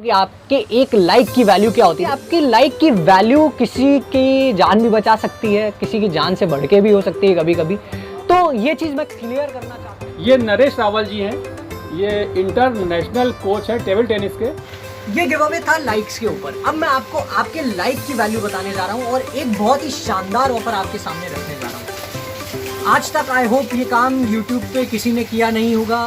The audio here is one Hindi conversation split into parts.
कि आपके एक लाइक की वैल्यू क्या होती है। आपकी लाइक की वैल्यू किसी की जान भी बचा सकती है, किसी की जान से बढ़ के भी हो सकती है कभी कभी। तो ये चीज़ मैं क्लियर करना चाहता हूँ। ये नरेश रावल जी हैं, ये इंटरनेशनल कोच है टेबल टेनिस के। ये गिव अवे था लाइक्स के ऊपर। अब मैं आपको आपके लाइक की वैल्यू बताने जा रहा हूँ और एक बहुत ही शानदार ऑफर आपके सामने रखने जा रहा हूँ। आज तक आई होप ये काम यूट्यूब पे किसी ने किया नहीं होगा।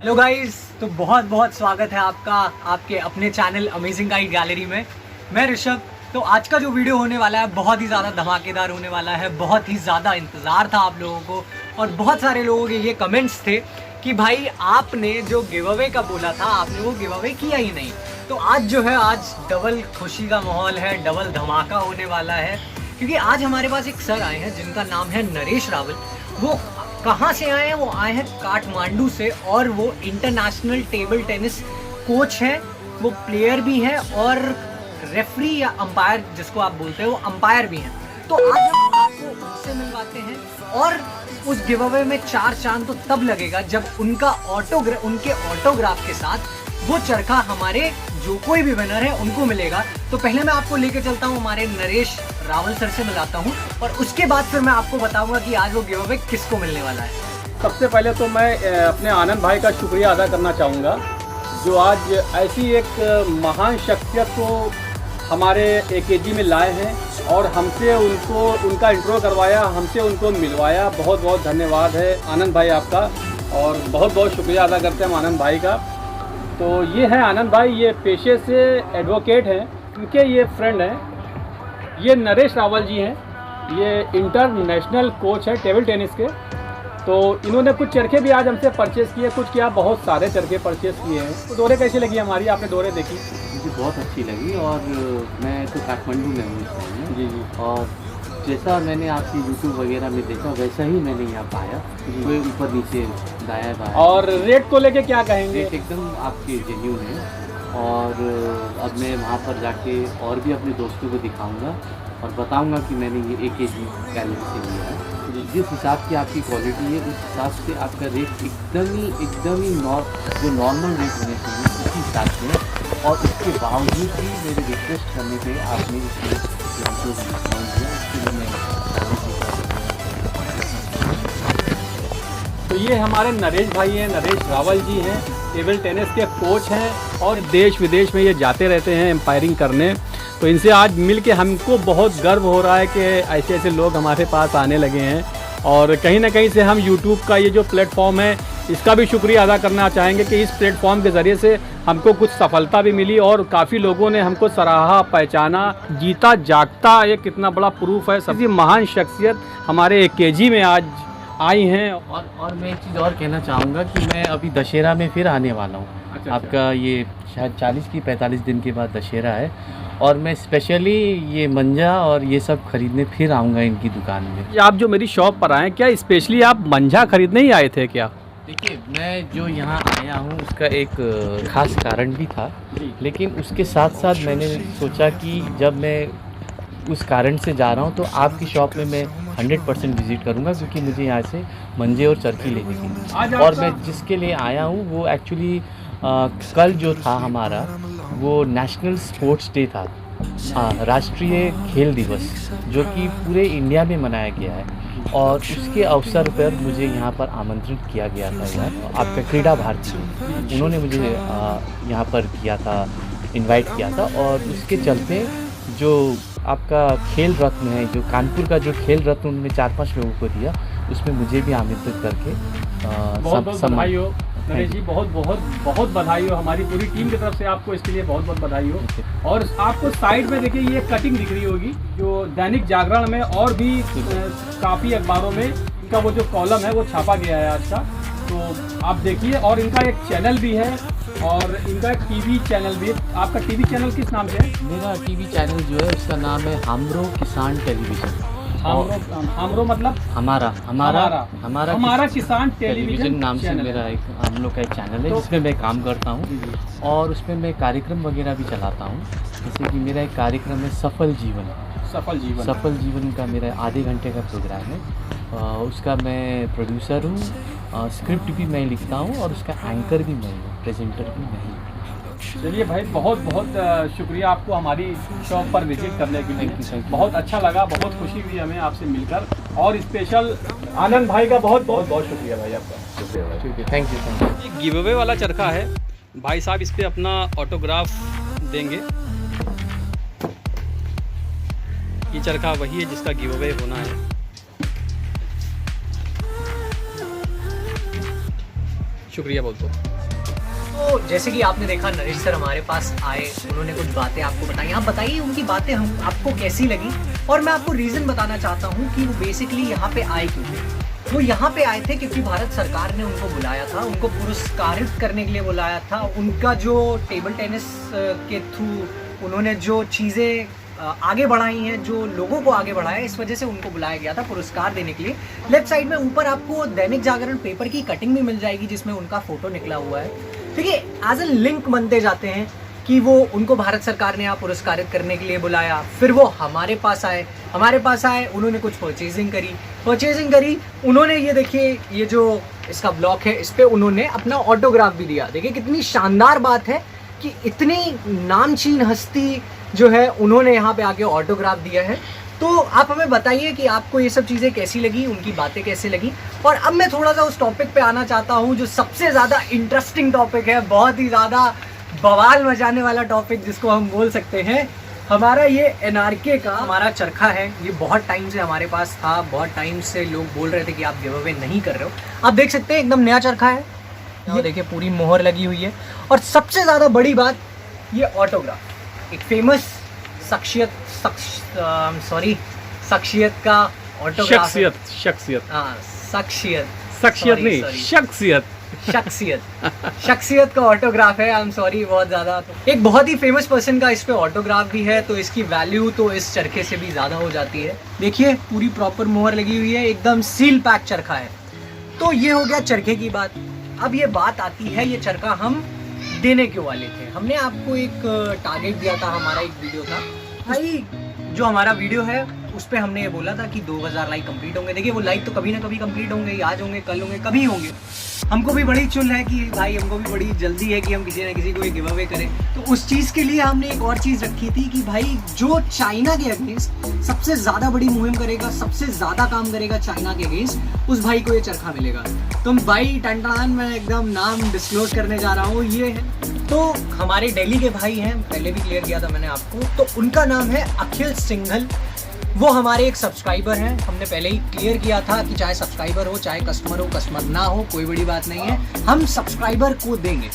हेलो गाइस, तो बहुत बहुत स्वागत है आपका आपके अपने चैनल अमेजिंग गाइड गैलरी में। मैं ऋषभ। तो आज का जो वीडियो होने वाला है बहुत ही ज़्यादा धमाकेदार होने वाला है। बहुत ही ज़्यादा इंतज़ार था आप लोगों को और बहुत सारे लोगों के ये कमेंट्स थे कि भाई आपने जो गिव अवे का बोला था आपने वो गिव अवे किया ही नहीं। तो आज जो है, आज डबल खुशी का माहौल है, डबल धमाका होने वाला है, क्योंकि आज हमारे पास एक सर आए हैं जिनका नाम है नरेश रावल। वो कहाँ से आए हैं? वो आए हैं काठमांडू से और वो इंटरनेशनल टेबल टेनिस कोच हैं, वो प्लेयर भी हैं और रेफरी या अंपायर जिसको आप बोलते हैं वो अंपायर भी हैं। तो आज हम आपको उनसे मिलवाते हैं और उस गिव अवे में चार चांद तो तब लगेगा जब उनके ऑटोग्राफ के साथ वो चरखा हमारे जो कोई भी विनर है उनको मिलेगा। तो पहले मैं आपको लेके चलता हूँ हमारे नरेश रावल सर से मिलाता हूँ और उसके बाद फिर मैं आपको बताऊंगा कि आज वो गिव अवे किसको मिलने वाला है। सबसे पहले तो मैं अपने आनंद भाई का शुक्रिया अदा करना चाहूँगा जो आज ऐसी एक महान शख्सियत को हमारे AKG में लाए हैं और हमसे उनका इंट्रो करवाया, हमसे उनको मिलवाया। बहुत बहुत धन्यवाद है आनंद भाई आपका और बहुत बहुत शुक्रिया अदा करते हैं हम आनंद भाई का। तो ये है आनंद भाई, ये पेशे से एडवोकेट हैं, इनके ये फ्रेंड हैं। ये नरेश रावल जी हैं, ये इंटरनेशनल कोच है टेबल टेनिस के। तो इन्होंने कुछ चरखे भी आज हमसे परचेज़ किए, कुछ क्या बहुत सारे चरखे परचेज़ किए हैं। तो डोरे कैसी लगी हमारी? आपने डोरे देखी? मुझे बहुत अच्छी लगी और मैं तो काठमांडू में हूँ इस टाइम। जी जी। और जैसा मैंने आपकी यूट्यूब वगैरह में देखा वैसा ही मैंने यहाँ पाया, कोई ऊपर नीचे दाया बाया। और रेट को लेके क्या कहेंगे? रेट एकदम आपके जेन्युइन है। और अब मैं वहाँ पर जाके और भी अपने दोस्तों को दिखाऊंगा और बताऊंगा कि मैंने ये AKG गैलरी से लिया है। जिस हिसाब की आपकी क्वालिटी है उस हिसाब से आपका रेट एकदम ही जो नॉर्मल रेट होने चाहिए उसी हिसाब से है। और उसके बावजूद भी मेरे रिक्वेस्ट करने पे आपने इसमें हमको डिस्काउंट दिया, इसके लिए मैं तो ये हमारे नरेश भाई हैं, नरेश रावल जी हैं, टेबल टेनिस के कोच हैं और देश विदेश में ये जाते रहते हैं एम्पायरिंग करने। तो इनसे आज मिल के हमको बहुत गर्व हो रहा है कि ऐसे ऐसे लोग हमारे पास आने लगे हैं। और कहीं ना कहीं से हम यूट्यूब का ये जो प्लेटफॉर्म है इसका भी शुक्रिया अदा करना चाहेंगे कि इस प्लेटफॉर्म के ज़रिए से हमको कुछ सफलता भी मिली और काफ़ी लोगों ने हमको सराहा, पहचाना। जीता जागता ये कितना बड़ा प्रूफ है। सबसे महान शख्सियत हमारे AKG में आज आई हैं। और मैं एक चीज़ और कहना चाहूँगा कि मैं अभी दशहरा में फिर आने वाला हूँ। अच्छा। आपका ये शायद 40 की 45 दिन के बाद दशहरा है और मैं स्पेशली ये मंजा और ये सब खरीदने फिर आऊँगा इनकी दुकान में। आप जो मेरी शॉप पर आए, क्या स्पेशली आप मंजा खरीदने ही आए थे क्या? देखिए, मैं जो यहाँ आया हूँ उसका एक ख़ास कारण भी था, लेकिन उसके साथ साथ मैंने सोचा कि जब मैं उस कारण से जा रहा हूँ तो आपकी शॉप में मैं 100% विज़िट करूँगा, क्योंकि मुझे यहाँ से मंजे और चरखी लेनी थी। और मैं जिसके लिए आया हूँ वो एक्चुअली कल जो था हमारा वो नेशनल स्पोर्ट्स डे था, राष्ट्रीय खेल दिवस, जो कि पूरे इंडिया में मनाया गया है। और उसके अवसर पर मुझे यहाँ पर आमंत्रित किया गया था। यहाँ आपका क्रीड़ा भारती उन्होंने मुझे यहाँ पर किया था, इनवाइट किया था। और उसके चलते जो आपका खेल रत्न है, जो कानपुर का जो खेल रत्न उन्होंने 4-5 लोगों को दिया, उसमें मुझे भी आमंत्रित करके बहुत बधाई हो नरेश जी, बहुत बहुत बहुत बधाई हो। हमारी पूरी टीम की तरफ से आपको इसके लिए बहुत बहुत बधाई हो। और आपको साइड में देखिए ये कटिंग दिख रही होगी जो दैनिक जागरण में और भी काफ़ी अखबारों में इनका वो जो कॉलम है वो छापा गया है आज का। तो आप देखिए, और इनका एक चैनल भी है और इनका एक TV चैनल भी है। आपका TV चैनल किस नाम से है? मेरा TV चैनल जो है उसका नाम है हमरो किसान टेलीविज़न। हमरो मतलब हमारा हमारा किसान टेलीविज़न नाम से मेरा एक हम लोग का एक चैनल है जिसमें मैं काम करता हूँ और उसमें मैं कार्यक्रम वगैरह भी चलाता हूँ। जैसे कि मेरा एक कार्यक्रम है सफल जीवन का मेरा आधे घंटे का प्रोग्राम है। उसका मैं प्रोड्यूसर हूँ, स्क्रिप्ट भी मैं लिखता हूँ और उसका एंकर भी मैं हूँ, प्रेजेंटर भी मैं हूँ। चलिए भाई, बहुत बहुत शुक्रिया आपको हमारी शॉप पर विजिट करने के लिए। बहुत अच्छा लगा, बहुत खुशी हुई हमें आपसे मिलकर, और स्पेशल आनंद भाई का बहुत शुक्रिया भाई आपका। शुक्रिया भाई, ठीक है, थैंक यू। ये गिव अवे वाला चरखा है भाई साहब, इस पर अपना ऑटोग्राफ देंगे। ये चरखा वही है जिसका गिव अवे होना है। शुक्रिया बोल तो जैसे कि आपने देखा, नरेश सर हमारे पास आए, उन्होंने कुछ बातें आपको बताई। आप बताइए उनकी बातें हम आपको कैसी लगी, और मैं आपको रीज़न बताना चाहता हूँ कि वो बेसिकली यहाँ पे आए क्यों थे। वो यहाँ पे आए थे क्योंकि भारत सरकार ने उनको बुलाया था, उनको पुरस्कारित करने के लिए बुलाया था। उनका जो टेबल टेनिस के थ्रू उन्होंने जो चीज़ें आगे बढ़ाई हैं, जो लोगों को आगे बढ़ाया, इस वजह से उनको बुलाया गया था पुरस्कार देने के लिए। लेफ्ट साइड में ऊपर आपको दैनिक जागरण पेपर की कटिंग भी मिल जाएगी जिसमें उनका फोटो निकला हुआ है। ठीक है, एज ए लिंक बनते जाते हैं कि वो उनको भारत सरकार ने यहाँ पुरस्कारित करने के लिए बुलाया, फिर वो हमारे पास आए, उन्होंने कुछ परचेजिंग करी, उन्होंने ये देखिए, ये जो इसका ब्लॉक है इस पे उन्होंने अपना ऑटोग्राफ भी दिया। देखिए कितनी शानदार बात है कि इतनी नामचीन हस्ती जो है उन्होंने यहाँ पे आके ऑटोग्राफ दिया है। तो आप हमें बताइए कि आपको ये सब चीज़ें कैसी लगी, उनकी बातें कैसी लगी। और अब मैं थोड़ा सा उस टॉपिक पे आना चाहता हूँ जो सबसे ज़्यादा इंटरेस्टिंग टॉपिक है, बहुत ही ज़्यादा बवाल मचाने वाला टॉपिक जिसको हम बोल सकते हैं। हमारा ये एनआरके का हमारा चरखा है, ये बहुत टाइम से हमारे पास था, बहुत टाइम से लोग बोल रहे थे कि आप गिव अवे नहीं कर रहे हो। आप देख सकते हैं एकदम नया चरखा है, ये देखिए पूरी मोहर लगी हुई है। और सबसे ज़्यादा बड़ी बात, ये ऑटोग्राफ एक फेमस शख्सियत का ऑटोग्राफ। शख्सियत का ऑटोग्राफ है। आई एम सॉरी, बहुत ज्यादा एक बहुत ही फेमस पर्सन का इस पे ऑटोग्राफ भी है, तो इसकी वैल्यू तो इस चरखे से भी ज्यादा हो जाती है। देखिए पूरी प्रॉपर मोहर लगी हुई है, एकदम सील पैक चरखा है। तो ये हो गया चरखे की बात। अब ये बात आती है, ये चरखा हम देने क्यों वाले थे। हमने आपको एक टारगेट दिया था, हमारा एक वीडियो था भाई, जो हमारा वीडियो है उस पर हमने ये बोला था कि 2000 लाइक कंप्लीट होंगे। देखिए वो लाइक तो कभी ना कभी कंप्लीट होंगे, आज होंगे, कल होंगे, कभी होंगे। हमको भी बड़ी चुल है कि भाई, हमको भी बड़ी जल्दी है कि हम किसी न किसी को गिव अवे करें। तो उस चीज़ के लिए हमने एक और चीज़ रखी थी कि भाई जो चाइना के अगेंस्ट सबसे ज़्यादा बड़ी मुहिम करेगा, सबसे ज़्यादा काम करेगा चाइना के अगेंस्ट, उस भाई को ये चरखा मिलेगा। तो भाई टंटान, मैं एकदम नाम डिस्क्लोज करने जा रहा हूँ, ये है। तो हमारे दिल्ली के भाई हैं, पहले भी क्लियर किया था मैंने आपको, तो उनका नाम है अखिल सिंघल। वो हमारे एक सब्सक्राइबर हैं, हमने पहले ही क्लियर किया था कि चाहे सब्सक्राइबर हो, चाहे कस्टमर ना हो, कोई बड़ी बात नहीं है, हम सब्सक्राइबर को देंगे।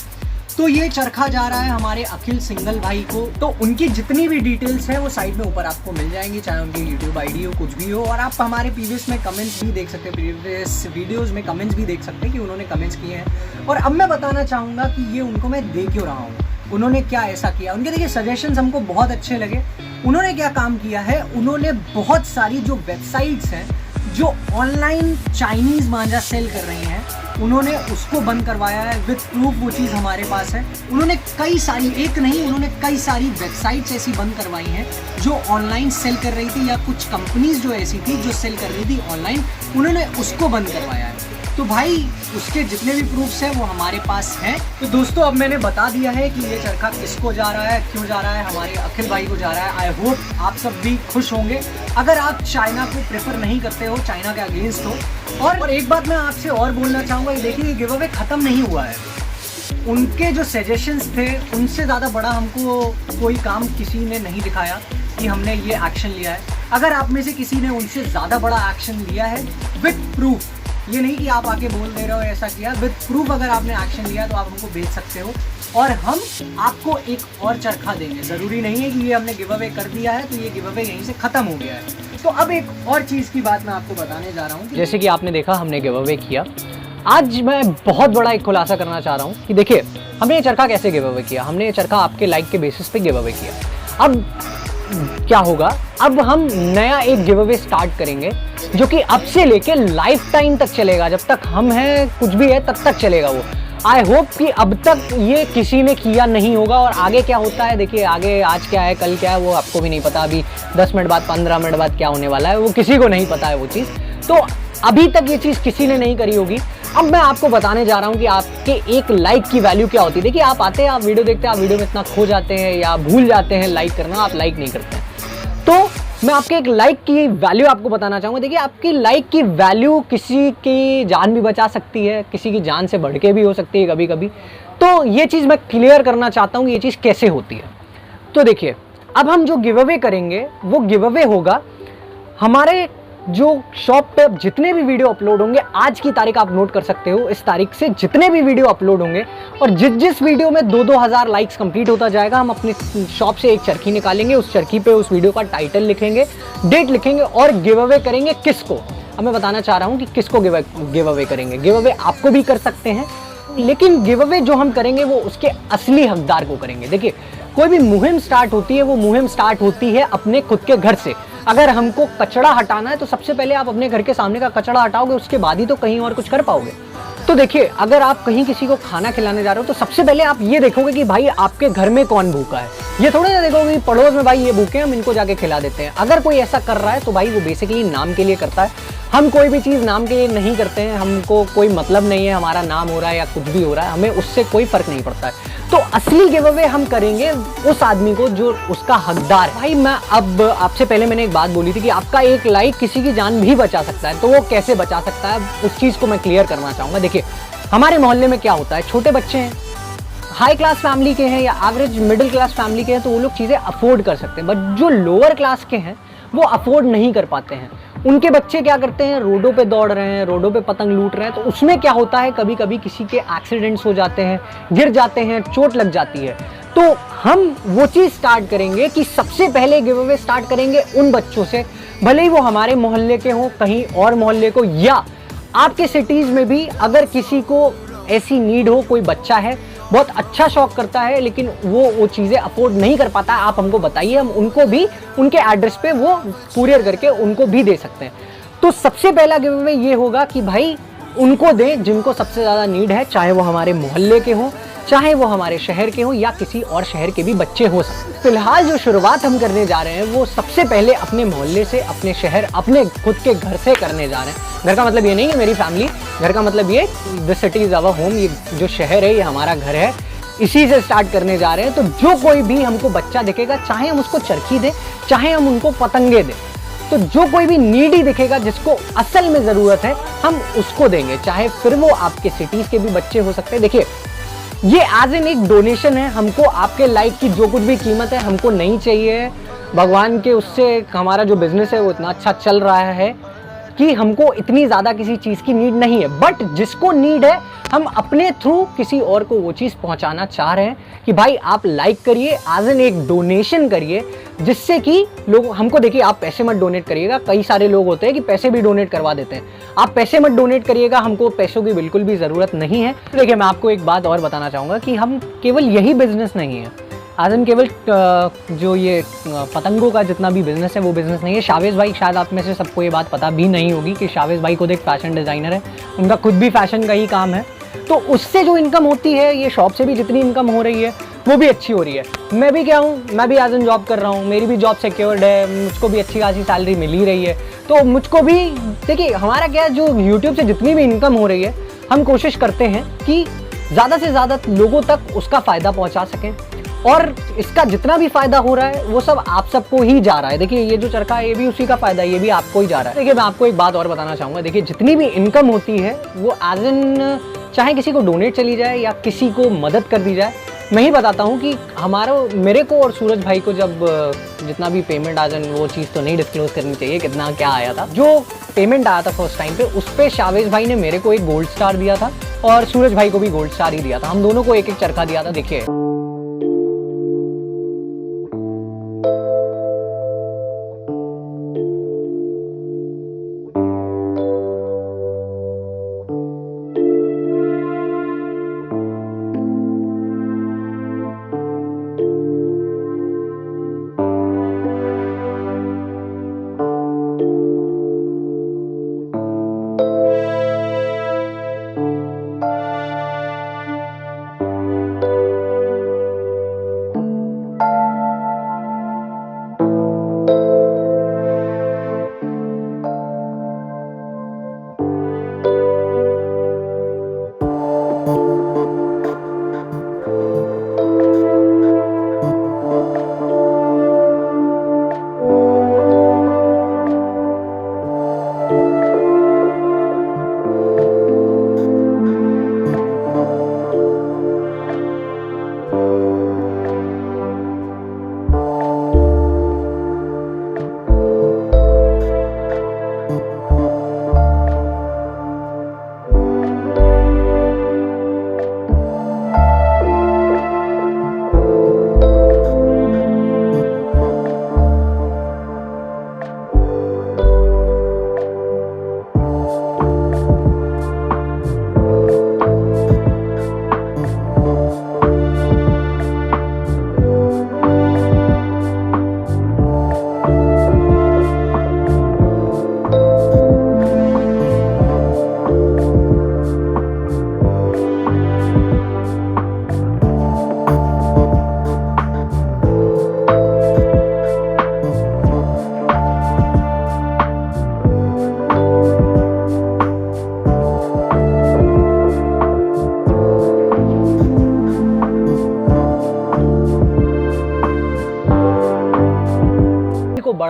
तो ये चरखा जा रहा है हमारे अखिल सिंघल भाई को। तो उनकी जितनी भी डिटेल्स हैं वो साइड में ऊपर आपको मिल जाएंगी, चाहे उनकी यूट्यूब आईडी हो, कुछ भी हो। और आप हमारे प्रीवियस में कमेंट्स भी देख सकते हैं, प्रीवियस वीडियोज़ में कमेंट्स भी देख सकते हैं कि उन्होंने कमेंट्स किए हैं। और अब मैं बताना चाहूँगा कि ये उनको मैं दे क्यों रहा हूँ, उन्होंने क्या ऐसा किया। उनके देखिए सजेशंस हमको बहुत अच्छे लगे। उन्होंने क्या काम किया है, उन्होंने बहुत सारी जो वेबसाइट्स हैं जो ऑनलाइन चाइनीज़ मांझा सेल कर रही हैं, उन्होंने उसको बंद करवाया है विद प्रूफ। वो चीज़ हमारे पास है। उन्होंने कई सारी, एक नहीं, उन्होंने कई सारी वेबसाइट्स ऐसी बंद करवाई हैं जो ऑनलाइन सेल कर रही थी, या कुछ कंपनीज जो ऐसी थी जो सेल कर रही थी ऑनलाइन, उन्होंने उसको बंद करवाया है। तो भाई उसके जितने भी प्रूफ्स हैं वो हमारे पास हैं। तो दोस्तों अब मैंने बता दिया है कि ये चरखा किसको जा रहा है, क्यों जा रहा है, हमारे अखिल भाई को जा रहा है। आई होप आप सब भी खुश होंगे। अगर आप चाइना को प्रेफर नहीं करते हो, चाइना के अगेंस्ट हो। और एक बात मैं आपसे और बोलना चाहूँगा, देखिए गिव अवे ख़त्म नहीं हुआ है। उनके जो सजेशंस थे उनसे ज़्यादा बड़ा हमको कोई काम किसी ने नहीं दिखाया कि हमने ये एक्शन लिया है। अगर आप में से किसी ने उनसे ज़्यादा बड़ा एक्शन लिया है विद प्रूफ, ये नहीं कि आप आके बोल दे रहे हो ऐसा किया, विद प्रूफ अगर आपने एक्शन लिया तो आप हमको भेज सकते हो और हम आपको एक और चरखा देंगे। ज़रूरी नहीं है कि ये हमने गिव अवे कर दिया है तो ये गिव अवे यहीं से ख़त्म हो गया है। तो अब एक और चीज़ की बात मैं आपको बताने जा रहा हूँ। जैसे कि आपने देखा हमने गिव अवे किया, आज मैं बहुत बड़ा एक खुलासा करना चाह रहा हूँ कि देखिए हमने ये चरखा कैसे गिव अवे किया। हमने ये चरखा आपके लाइक के बेसिस पे गिव अवे किया। अब क्या होगा, अब हम नया एक गिव अवे स्टार्ट करेंगे जो कि अब से लेके लाइफ टाइम तक चलेगा, जब तक हम हैं कुछ भी है तब तक चलेगा वो। आई होप कि अब तक ये किसी ने किया नहीं होगा। और आगे क्या होता है देखिए, आगे आज क्या है कल क्या है वो आपको भी नहीं पता, अभी 10 मिनट बाद 15 मिनट बाद क्या होने वाला है वो किसी को नहीं पता है वो चीज़। तो अभी तक ये चीज़ किसी ने नहीं करी होगी। अब मैं आपको बताने जा रहा हूँ कि आपके एक लाइक की वैल्यू क्या होती है। देखिए आप आते हैं, आप वीडियो देखते हैं, आप वीडियो में इतना खो जाते हैं या भूल जाते हैं लाइक करना, आप लाइक नहीं करते हैं। तो मैं आपके एक लाइक की वैल्यू आपको बताना चाहूँगा। देखिए आपकी लाइक की वैल्यू किसी की जान भी बचा सकती है, किसी की जान से बढ़ के भी हो सकती है कभी कभी। तो ये चीज़ मैं क्लियर करना चाहता हूँ ये चीज़ कैसे होती है। तो देखिए अब हम जो गिव अवे करेंगे वो गिव अवे होगा हमारे जो शॉप पे अब जितने भी वीडियो अपलोड होंगे, आज की तारीख आप नोट कर सकते हो, इस तारीख से जितने भी वीडियो अपलोड होंगे और जिस वीडियो में 2-2 हज़ार लाइक्स कंप्लीट होता जाएगा, हम अपनी शॉप से एक चरखी निकालेंगे, उस चरखी पे उस वीडियो का टाइटल लिखेंगे, डेट लिखेंगे और गिव अवे करेंगे। किसको? अब मैं बताना चाह रहा हूँ कि किसको गिव अवे करेंगे। गिव अवे आपको भी कर सकते हैं, लेकिन गिव अवे जो हम करेंगे वो उसके असली हकदार को करेंगे। देखिए कोई भी मुहिम स्टार्ट होती है, वो मुहिम स्टार्ट होती है अपने खुद के घर से। अगर हमको कचरा हटाना है तो सबसे पहले आप अपने घर के सामने का कचरा हटाओगे, उसके बाद ही तो कहीं और कुछ कर पाओगे। तो देखिए अगर आप कहीं किसी को खाना खिलाने जा रहे हो तो सबसे पहले आप ये देखोगे कि भाई आपके घर में कौन भूखा है। ये थोड़ा ना देखोगे कि पड़ोस में भाई ये भूखे हैं हम इनको जाके खिला देते हैं। अगर कोई ऐसा कर रहा है तो भाई वो बेसिकली नाम के लिए करता है। हम कोई भी चीज़ नाम के लिए नहीं करते हैं, हमको कोई मतलब नहीं है हमारा नाम हो रहा है या कुछ भी हो रहा है, हमें उससे कोई फर्क नहीं पड़ता है। तो असली गिव अवे हम करेंगे उस आदमी को जो उसका हकदार है। भाई मैं अब आपसे पहले मैंने एक बात बोली थी कि आपका एक लाइक किसी की जान भी बचा सकता है, तो वो कैसे बचा सकता है उस चीज़ को मैं क्लियर करना चाहूँगा। देखिए हमारे मोहल्ले में क्या होता है, छोटे बच्चे हैं, हाई क्लास फैमिली के हैं या एवरेज मिडिल क्लास फैमिली के हैं तो वो लोग चीज़ें अफोर्ड कर सकते हैं, बट जो लोअर क्लास के हैं वो अफोर्ड नहीं कर पाते हैं। उनके बच्चे क्या करते हैं, रोडों पे दौड़ रहे हैं, रोडों पे पतंग लूट रहे हैं। तो उसमें क्या होता है, कभी कभी किसी के एक्सीडेंट्स हो जाते हैं, गिर जाते हैं, चोट लग जाती है। तो हम वो चीज़ स्टार्ट करेंगे कि सबसे पहले गिव अवे स्टार्ट करेंगे उन बच्चों से, भले ही वो हमारे मोहल्ले के हों, कहीं और मोहल्ले को, या आपके सिटीज़ में भी अगर किसी को ऐसी नीड हो, कोई बच्चा है बहुत अच्छा शौक करता है लेकिन वो चीज़ें अफोर्ड नहीं कर पाता है, आप हमको बताइए, हम उनको भी उनके एड्रेस पे वो कुरियर करके उनको भी दे सकते हैं। तो सबसे पहला गिव अवे ये होगा कि भाई उनको दें जिनको सबसे ज़्यादा नीड है, चाहे वो हमारे मोहल्ले के हों, चाहे वो हमारे शहर के हों या किसी और शहर के भी बच्चे हो सकते। फिलहाल जो शुरुआत हम करने जा रहे हैं वो सबसे पहले अपने मोहल्ले से, अपने शहर, अपने खुद के घर से करने जा रहे हैं। घर का मतलब ये नहीं है मेरी फैमिली, घर का मतलब ये the city is our home, ये जो शहर है ये हमारा घर है, इसी से स्टार्ट करने जा रहे हैं। तो जो कोई भी हमको बच्चा दिखेगा, चाहे हम उसको चरखी दें, चाहे हम उनको पतंगे दें, तो जो कोई भी नीडी दिखेगा जिसको असल में ज़रूरत है हम उसको देंगे, चाहे फिर वो आपके सिटीज़ के भी बच्चे हो सकते हैं। देखिए ये एज एन एक डोनेशन है, हमको आपके लाइक की जो कुछ भी कीमत है हमको नहीं चाहिए। भगवान के उससे हमारा जो बिजनेस है वो इतना अच्छा चल रहा है कि हमको इतनी ज़्यादा किसी चीज़ की नीड नहीं है, बट जिसको नीड है हम अपने थ्रू किसी और को वो चीज़ पहुंचाना चाह रहे हैं कि भाई आप लाइक करिए, एज एन एक डोनेशन करिए, जिससे कि लोग हमको, देखिए आप पैसे मत डोनेट करिएगा, कई सारे लोग होते हैं कि पैसे भी डोनेट करवा देते हैं, आप पैसे मत डोनेट करिएगा, हमको पैसों की बिल्कुल भी ज़रूरत नहीं है। देखिए मैं आपको एक बात और बताना चाहूँगा कि हम केवल यही बिज़नेस नहीं है, आज हम केवल जो ये पतंगों का जितना भी बिज़नेस है वो बिज़नेस नहीं है। शावेज़ भाई, शायद आप में से सबको ये बात पता भी नहीं होगी कि शावेज़ भाई खुद एक फ़ैशन डिज़ाइनर है, उनका खुद भी फ़ैशन का ही काम है। तो उससे जो इनकम होती है, ये शॉप से भी जितनी इनकम हो रही है वो भी अच्छी हो रही है। मैं भी क्या हूँ, मैं भी एज एन जॉब कर रहा हूँ, मेरी भी जॉब सिक्योर्ड है, मुझको भी अच्छी खासी सैलरी मिल ही रही है। तो मुझको भी, देखिए हमारा क्या है, जो यूट्यूब से जितनी भी इनकम हो रही है हम कोशिश करते हैं कि ज़्यादा से ज़्यादा लोगों तक उसका फ़ायदा पहुँचा सकें, और इसका जितना भी फ़ायदा हो रहा है वो सब आप सबको ही जा रहा है। देखिए ये जो चरखा है ये भी उसी का फ़ायदा है, ये भी आपको ही जा रहा है। देखिए मैं आपको एक बात और बताना चाहूँगा, देखिए जितनी भी इनकम होती है वो एज एन, चाहे किसी को डोनेट चली जाए या किसी को मदद कर दी जाए, मैं ही बताता हूँ कि मेरे को और सूरज भाई को जब जितना भी पेमेंट आज, वो चीज़ तो नहीं डिस्क्लोज करनी चाहिए कितना क्या आया था, जो पेमेंट आया था फर्स्ट टाइम पे, उस पर शावेज़ भाई ने मेरे को एक गोल्ड स्टार दिया था और सूरज भाई को भी गोल्ड स्टार ही दिया था, हम दोनों को एक एक चरखा दिया था। देखिए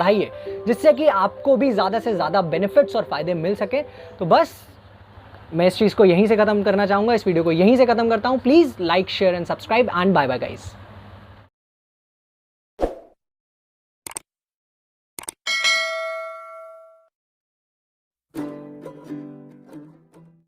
बढ़ाइए, जिससे कि आपको भी ज़्यादा से ज़्यादा बेनिफिट्स और फ़ायदे मिल सके। तो बस मैं इस चीज़ को यहीं से ख़त्म करना चाहूँगा, इस वीडियो को यहीं से ख़त्म करता हूँ। Please like, share and subscribe and bye bye guys.